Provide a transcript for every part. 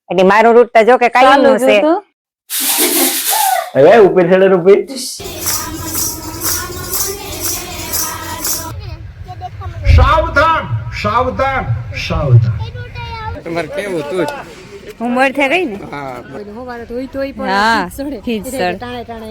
એટલે મારું રૂટ તો જો કે કાયમ નું છે હવે ઉપર છેડે રૂપી સાવધાન સાવધાન સાવધાન તમારે કેવું તું ઉંમર થઈ ગઈ ને હા હોવારે ધોઈ ધોઈ પણ હા, ખીચ સડે ખીચ સડે. ટાણે ટાણે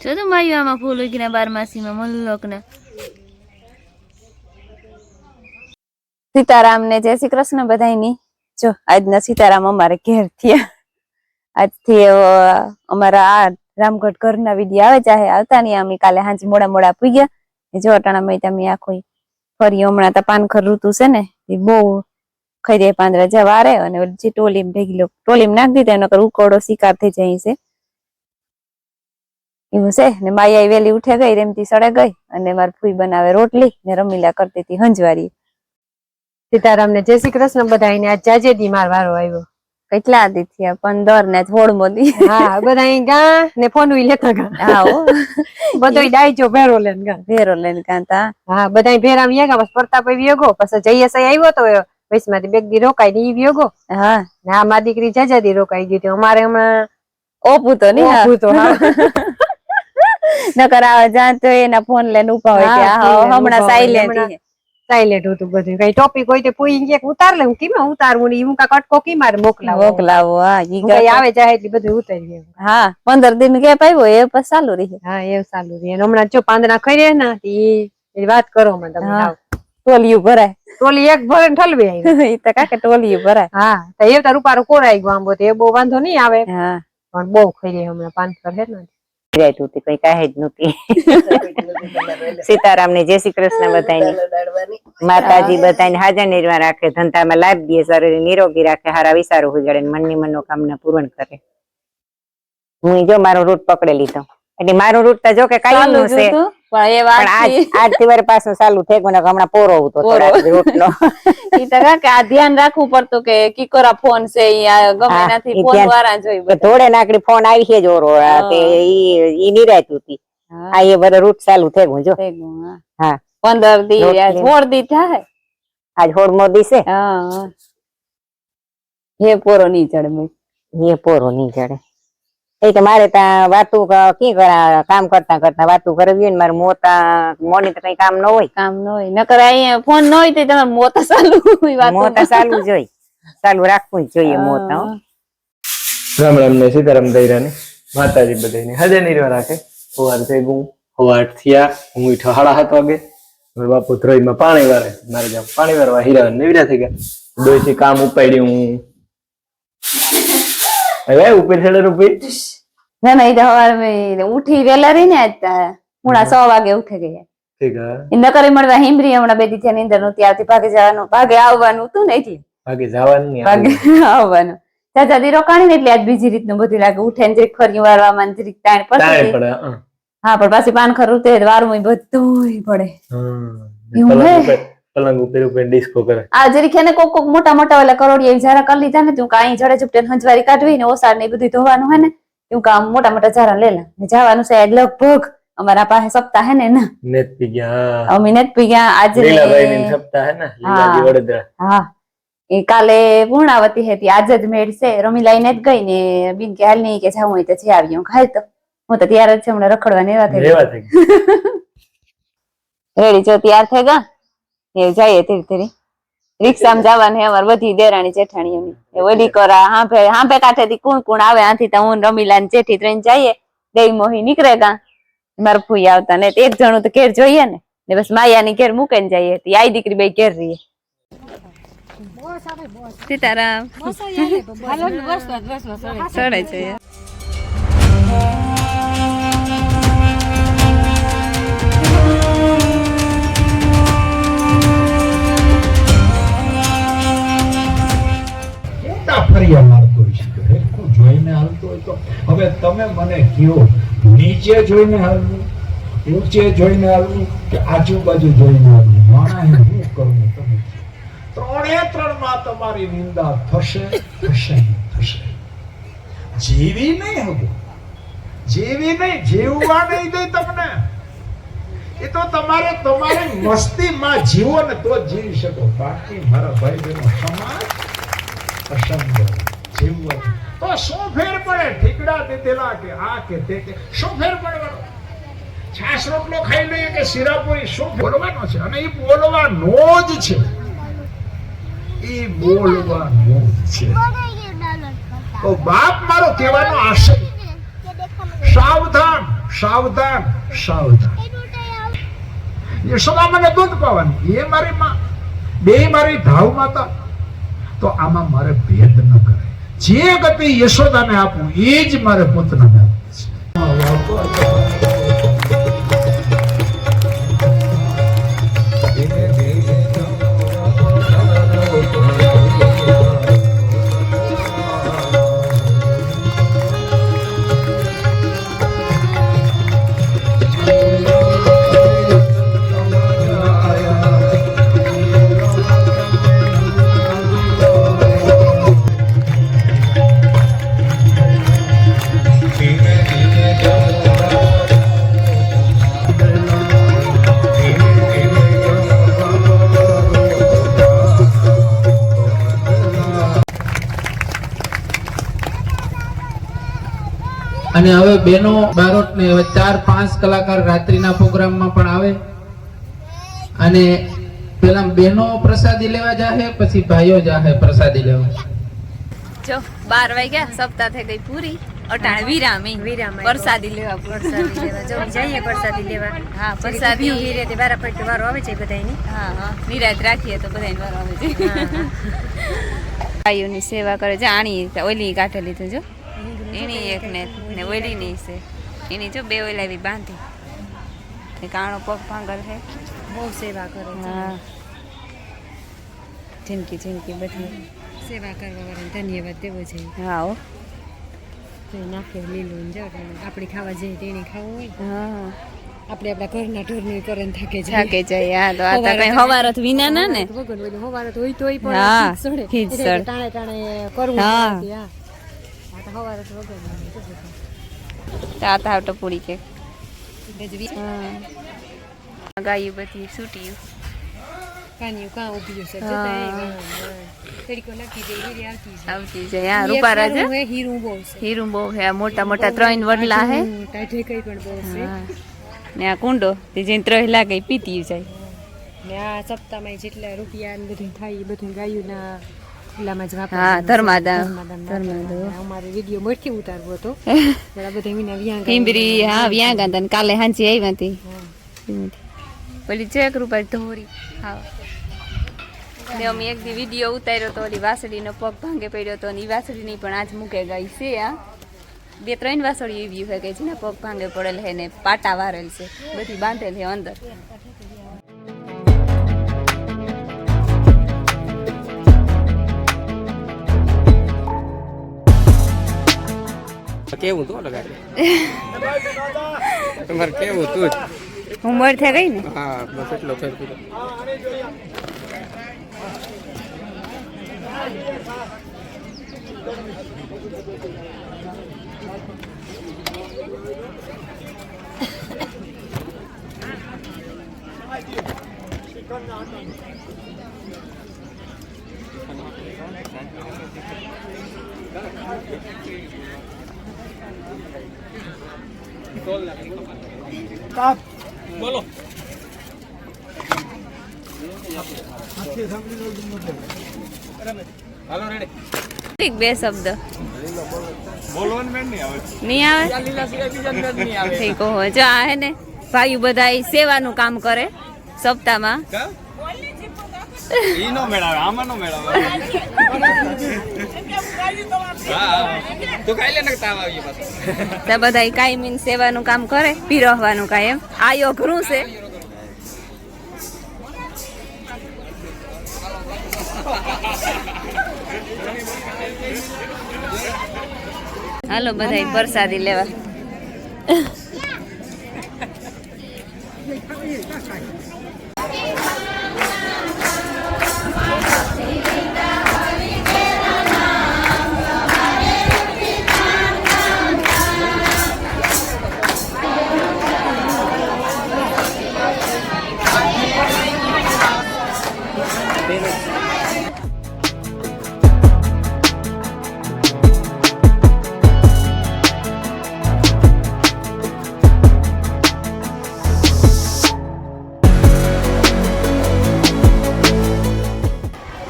જો તો માયું આમાં ફૂલ ઉગીને બારમાસીમાં મલ્લોક ને સીતારામ ને જય શ્રી કૃષ્ણ બધાયની. જો આજના સીતારામ અમારે ઘેર થયા. આજથી અમારા આ રામગઢ ઘરના વિડીયો આવે ચાહે આવતા નહીં. અમે કાલે હાંજે મોડા મોડા પૂગ્યા. જો અટાણા મય તમે આખો ફરી હમણાં તો પાનખર ઋતુ છે ને એ બહુ ખાઈ દે પાંદડા જવા વારે અને જે ટોલીમ ઢેગી ટોલીમ નાખી દીધા એનો કર ઉકોડો શિકાર થઈ જાય છે એવું છે ને. માયા વેલી ઉઠે ગઈ રેમતી સડે ગઈ અને મારી ફૂઈ બનાવે રોટલી ને રમીલા કરતી હતી હંજવારી. સીતારામ ને જય શ્રી કૃષ્ણ બધાને. આજ જાજે દી માર વારો આવ્યો. કેટલા દી થયા 15 ને થોડ મોદી. હા બધા ગા ને ફોન લેતા ગા. હા હો બધો ડાયજો ભેરો લેન ગા. ભેરો લઈને કાંતા. હા બધા ભેરા માં ગયા બસ પરતાપ વ્યોગો પછી જયસ આવ્યો તો વૈસમાંથી બેગ દી રોકાઈ ની વ્યોગો. હા ને આ મારી દીકરી જાજા દી રોકાઈ ગઈ હતી. અમારે હમણાં ઓપું તો નહીં. ઓપું તો હા. નકર આવે જાણ તો એના ફોન લઈને ઉભા હોય કે આ હમણાં સાયલેન્ટ સાયલેન્ટ હતું બધું. કઈ ટોપિક હોય તો પૂઈ કે ઉતાર લે. હું કેમ ઉતારવું ને હું કા કટકો કી મારે મોકલાવો. મોકલાવો. હા ઈ કઈ આવે જાય એટલે બધું ઉતારી દે. હા 15 દિન ગેપ આવ્યો એ પછી ચાલુ રહી. હા એવું ચાલુ રહે. હમણાં જો પાંદડા ખાઈ રહ્યા ને એ વાત કરો મને તમે. હા ટોલિયું ભરાય. ટોલી એક ભરે ઠલવી આવી. ઈ તો કાકે ટોલિયું ભરાય. હા તો એ તાર રૂપારું કોરાઈ ગયું આંબો તો એ બહુ વાંધો નહીં આવે. હા પણ બહુ ખાઈ રહ્યા હમણાં પાંચસો છે ને. રહેતું હતું કઈ કાહે જ નહોતી. સીતારામ ને જય શ્રી કૃષ્ણ બધાયની. માતાજી બધાને હાજર નિર્વાહ રાખે, ધંધામાં લાભ દે, શરીર નિરોગી રાખે, હારા વિચારો ઉજાડે, મનની મનોકામના પૂર્ણ કરે. હું જો મારો રૂટ પકડી લીધો. એટલે મારું રૂટ તો જો કે કાયમ નું છે પણ એ વાત આજ થી વાર પાછું ચાલુ થઈ ગયું. હમણાં પોરો હતો રૂટ નો. ઈ તો કે આ ધ્યાન રાખવું પડતું કે કીકરા ફોન છે ઈ ગમે નથી ફોન વાળા જોઈ થોડે નાકડી ફોન આવી છે જોરો ઈ નિરાયતું હતી. આ એ બધો રૂટ ચાલુ થઈ ગયું જો. હા 15 દી છોડ દી થાય. આજ હોડ મોદી છે. હા હે પોરો ની ચડે. એ પોરો નહીં ચડે. એ કે મારે ત્યાં વાતું કી કરા કામ કરતા કરતા વાતું કરવી ને મારે મોની તો કઈ કામ ન હોય. કામ ન હોય નકર અહીંયા ફોન ન હોય તો તમારે મોતા ચાલુ હોય. વાત મોતા ચાલુ જોઈ ચાલુ રાખવું જ જોઈએ મોતા. રામ રામ ને સીતારામ દૈરાની માતાજી બધાની હાજર નિર્વાહ રાખે. સવાર થઈ ગયું, સવાર થયા. હું ઉઠ્યો 7:30 વાગે. બાપુ ધ્રોઈમાં પાણી વારે. મારે જ્યાં પાણી વારવા હીરા નેવરા થઈ ગયા. દોઈથી કામ ઉપાડ્યું હું. હવે ઉપર છેડે રૂપી ના ના ઈ તો સવારે ઉઠી વેલા રહી ને આજ 6 વાગે ઉઠી ગયા. ઠીક હે નકર મળવા હિમરી હમણાં બે દી નીંદર નહોતી આવતી. ભાગે જવાનું ભાગે આવવાનું હતું ને એટલે બાકી જવાનું નહીં. ભાગે આવવાનું. ચાચા દી રોકાણી ને એટલે આજ બીજી રીતનું બધું લાગે. ઉઠે ને જરીક ફરી વારવામાં જરીક ટાઈમ ટાઈમ પડે. પડે. હા પણ પાછી પાનખર રૂતે વારવું બધું પડે. પલંગ ઉપર ડિસ્કો કરે. આ જરીક એને કોક કોક મોટા મોટા ઓલા કરોડિયા જરા કરી લીધા ને તું કાંઈ જડે ચૂપટે હંજવારી કાઢવી ને ઓસાર ને બધું ધોવાનું હે ને તું કામ મોટા મોટા જારા લેલા ને જવાનું છે લગભગ અમારા પાસે સપ્તાહ હે ને ના નેત પી ગયા. અમે નેત પી ગયા આજે લીલાભાઈ ની સપ્તાહ હે ને લીલાજી વડોદરા. હા એ કાલે પૂર્ણાવતી હતી આજ જ મેળ છે. રમીલાઈ ને જ ગઈ ને બિન કે હાલ નહીં કે જાવું હોય તો જે આવ્યું ખાય તો હું તો તૈયાર જ છે હમણાં રખડવા ને એવા થઈ રેડી જો તૈયાર થઈ ગયા એ જઈએ ધીરે ધીરે. રિક્ષામાં જવાનું અમારે બધી દેરાણી જેઠાણીઓની ઓલી કરા હાંભે કાંઠેથી કુણ કુણ આવે આથી તો હું રમીલા ને જેઠી ત્રણ જઈએ. દઈ મોહી નીકળે ગા મારા ફૂઈ આવતા ને એક જણું તો ઘેર જોઈએ ને બસ માયા ની ઘેર મૂકે ને જઈએ. આઈ દીકરી બે ઘેર રહીએ. સીતારામ ચડે છે. ઠાઠિયા મારતો હોય છે હેરખું જોઈને હાલતો હોય તો હવે તમે મને કહો નીચે જોઈને હાલવું, ઊંચે જોઈને હાલવું કે આજુબાજુ જોઈને હાલવું? માણસ શું કરવું? તમે ત્રણે ત્રણમાં તમારી નિંદા થશે થશે થશે. જેવી નહીં હવે, જેવી નહીં, જીવવા નહીં દે તમને. એ તો તમારે તમારી મસ્તીમાં જીવો ને તો જ જીવી શકો. બાકી મારા ભાઈ બહેનો સમાજ અસંગ જીવવા તો શું ફેર પડે? ઠીકડા દીધેલા કે આ કે તે કે શું ફેર પડવાનો? છાશ રોટલો ખાઈ લઈએ કે શીરાપુરી, શું બોલવાનો છે? અને એ બોલવાનો જ છે, એ બોલવાનો જ છે. તો બાપ મારો કહેવાનો આશય સાવધાન સાવધાન સાવધાન. યશોદા મને દૂધ પાવાની, એ મારી માં, બે મારી ધાવ માતા. તો આમાં મારે ભેદ ન કરે. જે ગતિ યશોદાને આપું એ જ મારે પુત્રને આપવું છે. અને હવે બેનો બારોટ ને હવે 4-5 કલાકાર રાત્રિના પ્રોગ્રામમાં પણ આવે. અને પેલા બેનો પ્રસાદી લેવા જાહે, પછી ભાઈઓ જાહે પ્રસાદી લેવા. જો 12 વાગ્યા, સપ્તાહ થઈ ગઈ પૂરી. અટાણે વિરામી પ્રસાદી લેવા, પ્રસાદી લેવા જો જઈએ પ્રસાદી લેવા. હા પ્રસાદી એ રીતે વારા પડતો વારો આવે છે બધાયની. હા હા નિરાત રાખીએ તો બધાને વાર આવે છે. ગાયોની સેવા કરે છે. આણી ઓલી કાઢે લીધું જો, એની એક ને ઓલી ની છે એની જો બે ઓલાવી બાંધી. કાણો પગ ભાંગલ છે, બહુ સેવા કરે છે. હા જિંદગી જિંદગી બધી સેવા કરવા વાળાને ધન્યવાદ દેવો છે. હા હો. નાખે લીલું ને આપણે ખાવા જઈએ તેની ખાવું હોય. હા આપણે આપણા ઘરના ઢોરની કરે ને થાકે થાકે જાય. હા તો આ તો કઈ હવારત વિના ના ને. વગર હોય હવારત હોય તોય પણ હા, સડે ખીજ સડે. ટાણે ટાણે કરવું હા. પડે. હા આ તો હવારત વગર તાતા ટપુડી કે ગાયું બધી છૂટ્યું. કાનિયું કાં ઊભી છે હા. તરીકો નાખી દે હીરી આવતી છે. આવતી જાય. હા રૂપારા છે, હીરું બહુ છે. હીરું બહુ છે. આ મોટા મોટા 3 વડલા હે. ટાઢે કઈ પણ બહુ છે. હા. ને આ કુંડો તે જેને 3 લાગે ઈ પીતી જાય. ને આ સપ્તાહમાં જેટલા રૂપિયા ને બધું થાય એ બધું ગાયુંના ખુલ્લામાં જ વાપરવાનું હા છે. ધર્માદા ધર્માદાન. અમારે વિડીયો મોરથી ઉતારવો હતો. બરા બધા વિના વ્યાંગ ટીંબરી. હા વ્યાં ગાતા ને કાલે હાંજી આવી હતી. પેલી 1 રૂપિયા ધોરી. હા ને અમે એક દી વિડીયો ઉતાર્યો તો ઓલી વાસળીનો પગ ભાંગે પડ્યો તો, અને ઈ વાસળીની પણ આજ મૂકે ગઈ છે. આ 2-3 વાસળી એવી હોય કે જેના પગ ભાંગે પડેલ છે ને પાટા વારેલ છે, બધી બાંધેલ છે અંદર. કેવું તો લગાડે તમારે કેવું તું જ. ઉંમર થઈ ગઈ ને. હા બસ એટલો ફેર કીધો. બોલો હાલો રેડી. ઠીક 2 શબ્દ બોલવાનું મેં નહીં આવે. નહીં આવે. લીલા સિવાય બીજા ને જ નહીં આવે. ઠીક હો. જો આ હે ને ભાઈઓ બધા ઈ સેવાનું કામ કરે સપ્તાહમાં. કા ઈ નો મેળાવે, આમાં નો મેળાવે. હા તું ખાઈ લે ને તાવ આવી પાછો. તો બધા ઈ કાયમી સેવાનું કામ કરે, પીરસવાનું કાંઈ એમ. આયો ઘરું છે. હાલો બધા પ્રસાદી લેવા.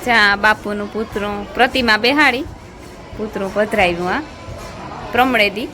જ્યાં બાપુનું પુતરું પ્રતિમા બેહાડી પુતરું પધરાવ્યું આ પ્રમણેદી.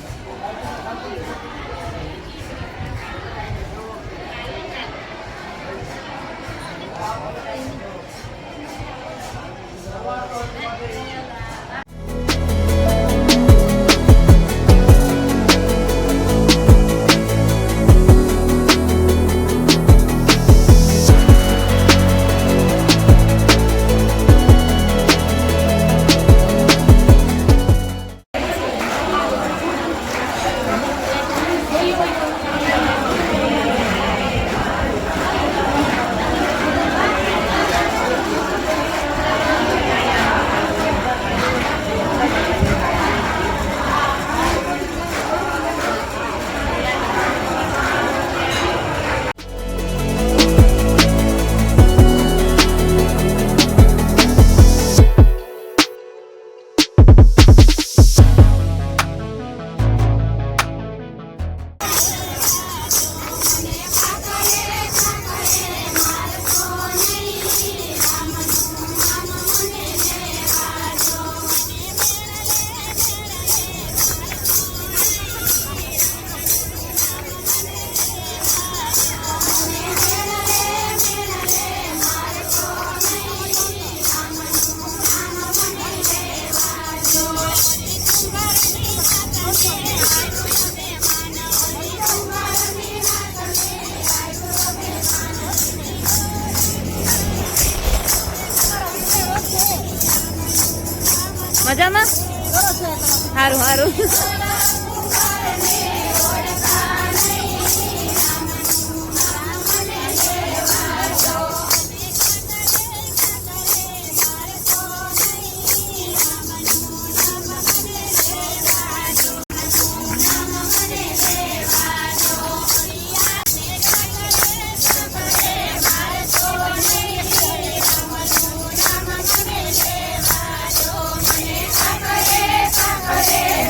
મજામાં? સારું સારું.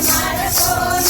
Marathon.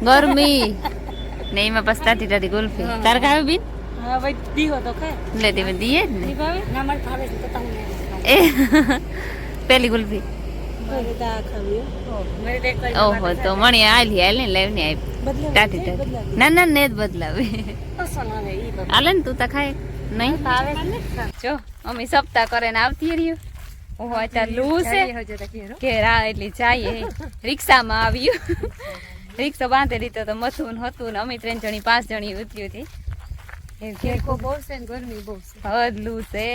ગરમી ને એમાં પછી તાતી તાતી ગુલ્ફી તાર ખાવે બીન હા ભાઈ દીવો તો ખાય લે તે દીએ જ ને ના મને ભાવે છે તો તમને એ પેલી ગુલ્ફી દા ખાવી મારી દેખ ઓહો તો મણી આલી હાલ ને લેવ ને આવી તાતી તાતી ના ના ને જ બદલાવે હાલે ને તું તો ખાય નહીં જો અમે સપ્તાહ કરે ને આવતી રહ્યું ઓહો અત્યારે લૂ છે કે રા એટલી જાય રિક્ષામાં આવ્યું રિક્ષા બાંધેલી તો મથું ને હતું ને અમે 3 જણી 5 જણી ઉતરી હતી બહુ છે ને ગરમી બહુ છે હદ લૂ છે